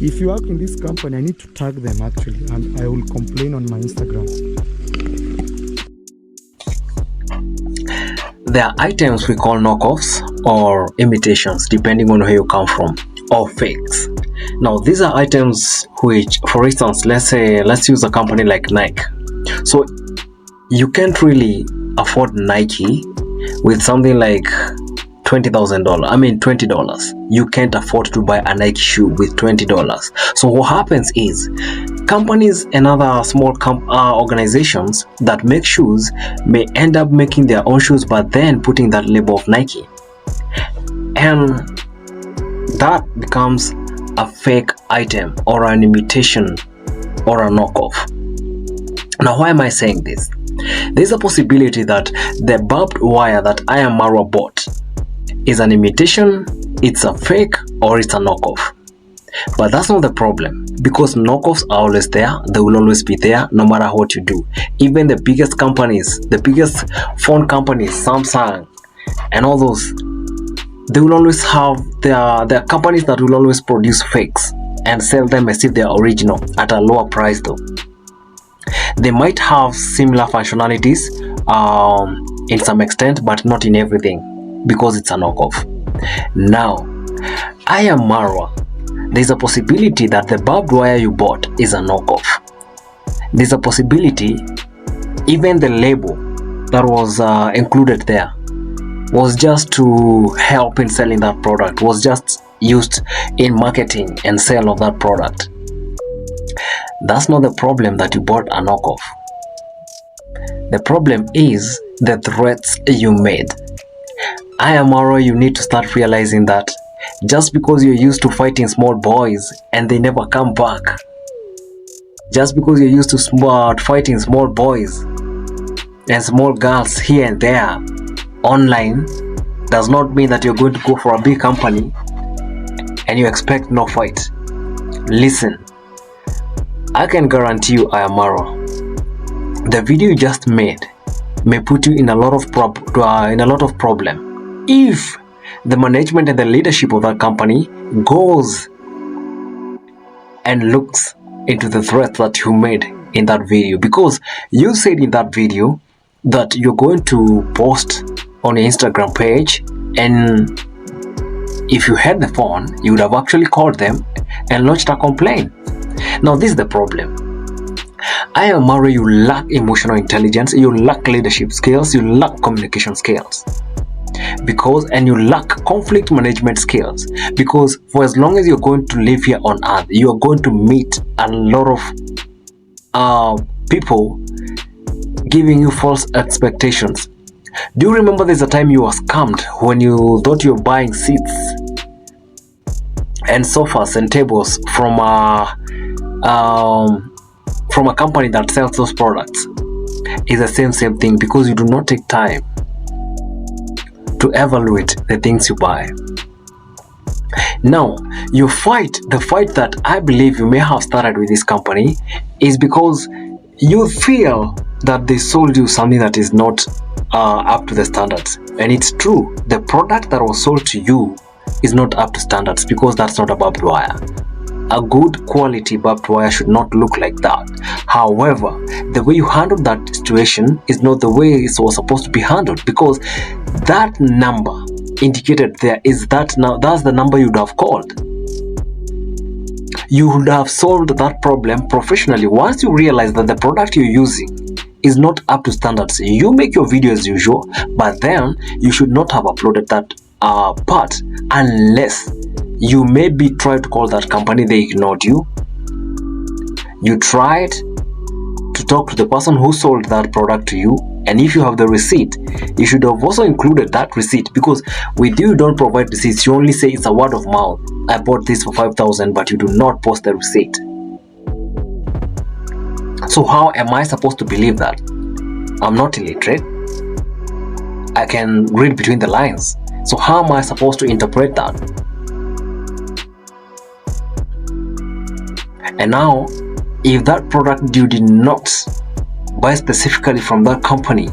If you work in this company, I need to tag them actually, and I will complain on my Instagram. There are items we call knockoffs or imitations, depending on where you come from, or fakes. Now, these are items which, for instance, let's use a company like Nike. So you can't really afford Nike with something like $20. You can't afford to buy a Nike shoe with $20. So what happens is, companies and other small organizations that make shoes may end up making their own shoes, but then putting that label of Nike, and that becomes a fake item or an imitation or a knockoff. Now, why am I saying this? There's a possibility that the barbed wire that I Am Marwa bought is an imitation, it's a fake, or it's a knockoff. But that's not the problem, because knockoffs are always there. They will always be there no matter what you do. Even the biggest companies, the biggest phone companies, Samsung and all those, they will always have their companies that will always produce fakes and sell them as if they are original at a lower price though. They might have similar functionalities in some extent, but not in everything, because it's a knockoff. Now, I Am Marwa, there's a possibility that the barbed wire you bought is a knockoff. There's a possibility even the label that was included there was just to help in selling that product, was just used in marketing and sale of that product. That's not the problem that you bought a knockoff. The problem is the threats you made. I Am Marwa, you need to start realizing that just because you're used to fighting small boys and they never come back, just because you're used to fighting small boys and small girls here and there online, does not mean that you're going to go for a big company and you expect no fight. Listen, I can guarantee you, I Am Marwa, the video you just made may put you in a lot of problem if the management and the leadership of that company goes and looks into the threat that you made in that video, because you said in that video that you're going to post on your Instagram page, and if you had the phone, you would have actually called them and lodged a complaint. Now, this is the problem. I Am Marwa, you lack emotional intelligence, you lack leadership skills, you lack communication skills, and you lack conflict management skills, because for as long as you're going to live here on earth, you are going to meet a lot of people giving you false expectations. Do you remember there's a time you were scammed when you thought you were buying seats and sofas and tables from a company that sells those products? It's the same thing, because you do not take time to evaluate the things you buy. Now, the fight that I believe you may have started with this company is because you feel that they sold you something that is not up to the standards. And it's true, the product that was sold to you is not up to standards, because that's not a barbed wire. A good quality barbed wire should not look like that. However, the way you handled that situation is not the way it was supposed to be handled, because that number indicated there is that's the number you'd have called. You would have solved that problem professionally. Once you realize that the product you're using is not up to standards, you make your video as usual, but then you should not have uploaded that part unless you maybe tried to call that company, they ignored you. You tried to talk to the person who sold that product to you, and if you have the receipt, you should have also included that receipt, because with you don't provide receipts. You only say it's a word of mouth. I bought this for 5,000, but you do not post the receipt. So how am I supposed to believe that? I'm not illiterate. I can read between the lines. So how am I supposed to interpret that? And now, if that product you did not buy specifically from that company,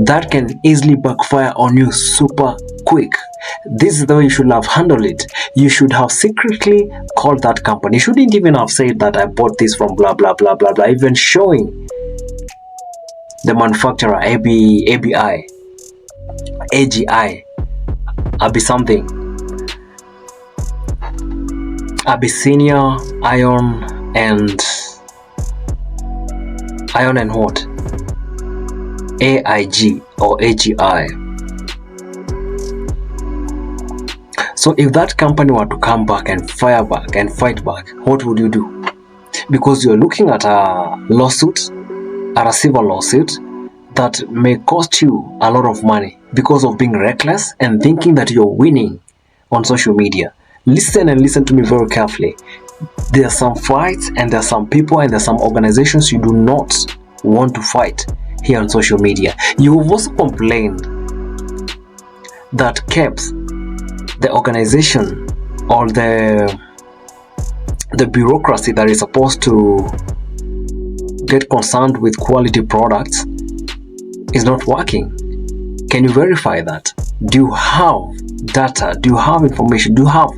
that can easily backfire on you super quick. This is the way you should have handled it. You should have secretly called that company. You shouldn't even have said that I bought this from blah blah blah blah blah, even showing the manufacturer ABI, AGI, something, Abyssinia, iron and what? AIG or AGI. So if that company were to come back and fire back and fight back, what would you do? Because you're looking at a lawsuit, a civil lawsuit that may cost you a lot of money because of being reckless and thinking that you're winning on social media. Listen and listen to me very carefully. There are some fights and there are some people and there are some organizations you do not want to fight here on social media. You have also complained that KEBS, the organization or the bureaucracy that is supposed to get concerned with quality products, is not working. Can you verify that? Do you have data? Do you have information? Do you have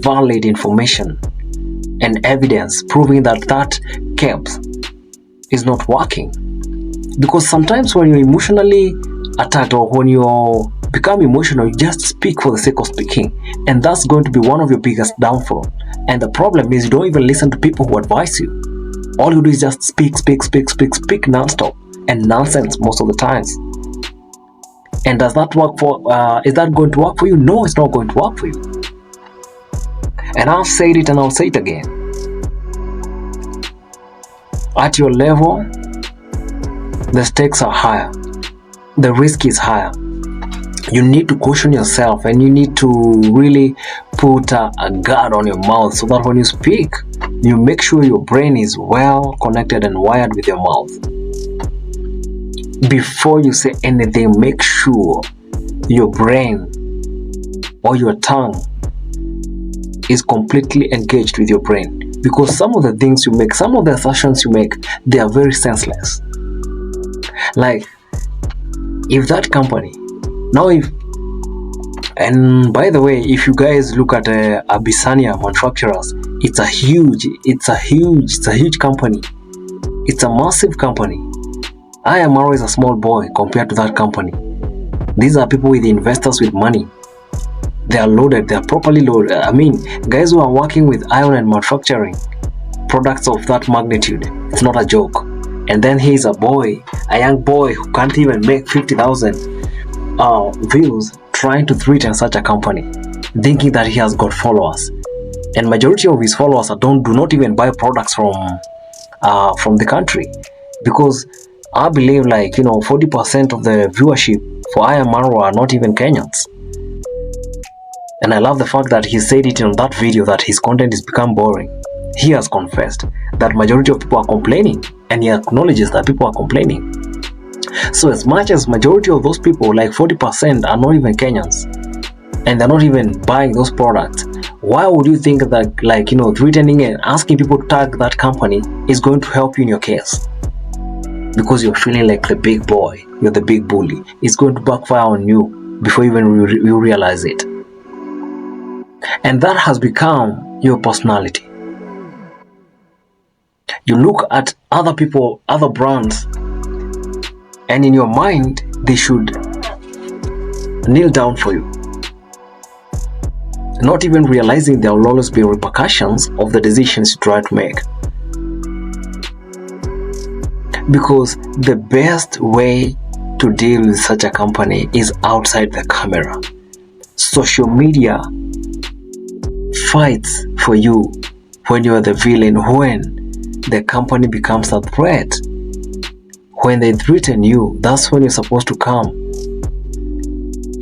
valid information and evidence proving that KEBS is not working? Because sometimes when you're emotionally attacked or when you become emotional, you just speak for the sake of speaking, and that's going to be one of your biggest downfall. And the problem is you don't even listen to people who advise you. All you do is just speak non-stop and nonsense most of the times. And does that work for? Is that going to work for you? No, it's not going to work for you. And I've said it and I'll say it again. At your level, the stakes are higher. The risk is higher. You need to caution yourself and you need to really put a guard on your mouth so that when you speak, you make sure your brain is well connected and wired with your mouth. Before you say anything, make sure your brain or your tongue is completely engaged with your brain, because some of the things you make, some of the assertions you make, they are very senseless. Like, if that company, now if, and by the way, if you guys look at Abyssinia manufacturers, it's a huge company. It's a massive company. Marwa is a small boy compared to that company. These are people with investors with money. They are loaded, they are properly loaded. I mean, guys who are working with iron and manufacturing products of that magnitude, it's not a joke. And then he's a young boy who can't even make 50,000 views trying to threaten such a company, thinking that he has got followers. And majority of his followers do not even buy products from the country, because I believe 40% of the viewership for Marwa are not even Kenyans. And I love the fact that he said it in that video that his content has become boring. He has confessed that majority of people are complaining, and he acknowledges that people are complaining. So as much as majority of those people, like 40%, are not even Kenyans, and they're not even buying those products, why would you think that threatening and asking people to tag that company is going to help you in your case? Because you're feeling like the big boy, you're the big bully. It's going to backfire on you before even you realize it. And that has become your personality. You look at other people, other brands, and in your mind, they should kneel down for you. Not even realizing there will always be repercussions of the decisions you try to make. Because the best way to deal with such a company is outside the camera. Social media fights for you when you are the villain, when the company becomes a threat. When they threaten you, that's when you're supposed to come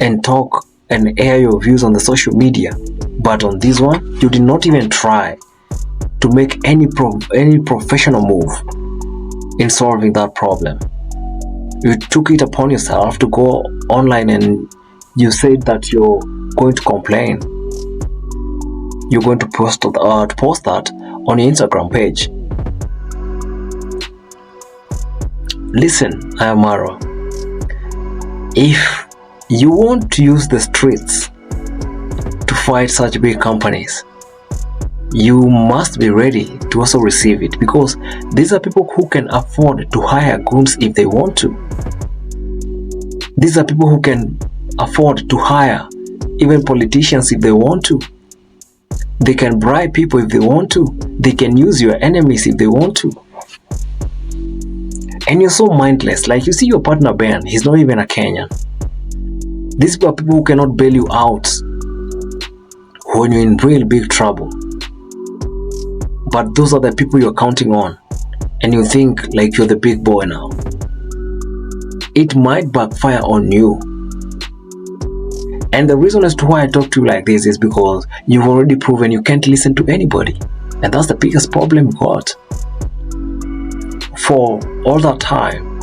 and talk and air your views on the social media. But on this one, you did not even try to make any professional move in solving that problem. You took it upon yourself to go online and you said that you're going to complain. You're going to post that on your Instagram page. Listen, I am Marwa. If you want to use the streets fight such big companies, you must be ready to also receive it, because these are people who can afford to hire goons if they want to. These are people who can afford to hire even politicians if they want to. They can bribe people if they want to. They can use your enemies if they want to. And you're so mindless. Like, you see your partner Ben, he's not even a Kenyan. These are people who cannot bail you out when you're in real big trouble. But those are the people you're counting on, and you think like you're the big boy now. It might backfire on you. And the reason as to why I talk to you like this is because you've already proven you can't listen to anybody. And that's the biggest problem you got. For all that time,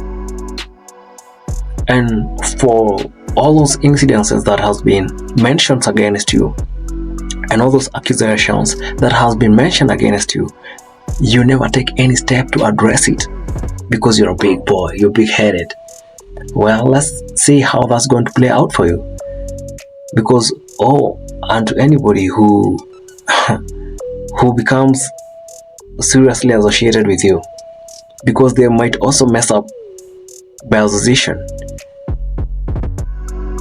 and for all those incidences that has been mentioned against you, and all those accusations that has been mentioned against you, you never take any step to address it because you're a big boy, you're big-headed. Well, let's see how that's going to play out for you. Because, and to anybody who who becomes seriously associated with you, because they might also mess up by association.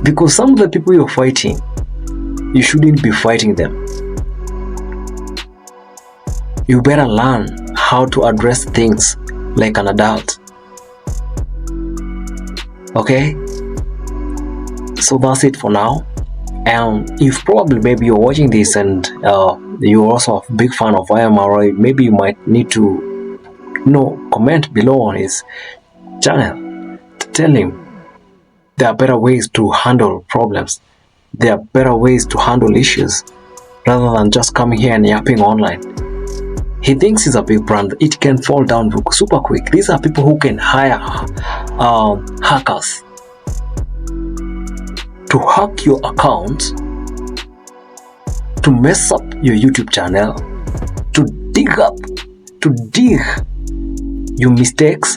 Because some of the people you're fighting, you shouldn't be fighting them. You better learn how to address things like an adult. Okay? So that's it for now. And if probably maybe you're watching this and you're also a big fan of Marwa, maybe you might need to comment below on his channel to tell him there are better ways to handle problems. There are better ways to handle issues rather than just coming here and yapping online. He thinks he's a big brand. It can fall down super quick. These are people who can hire hackers to hack your account, to mess up your YouTube channel, to dig your mistakes,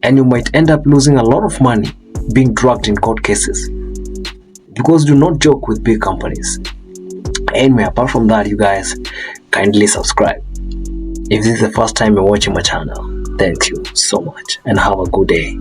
and you might end up losing a lot of money being dragged in court cases, because do not joke with big companies. Anyway, apart from that, you guys kindly subscribe if this is the first time you're watching my channel. Thank you so much and have a good day.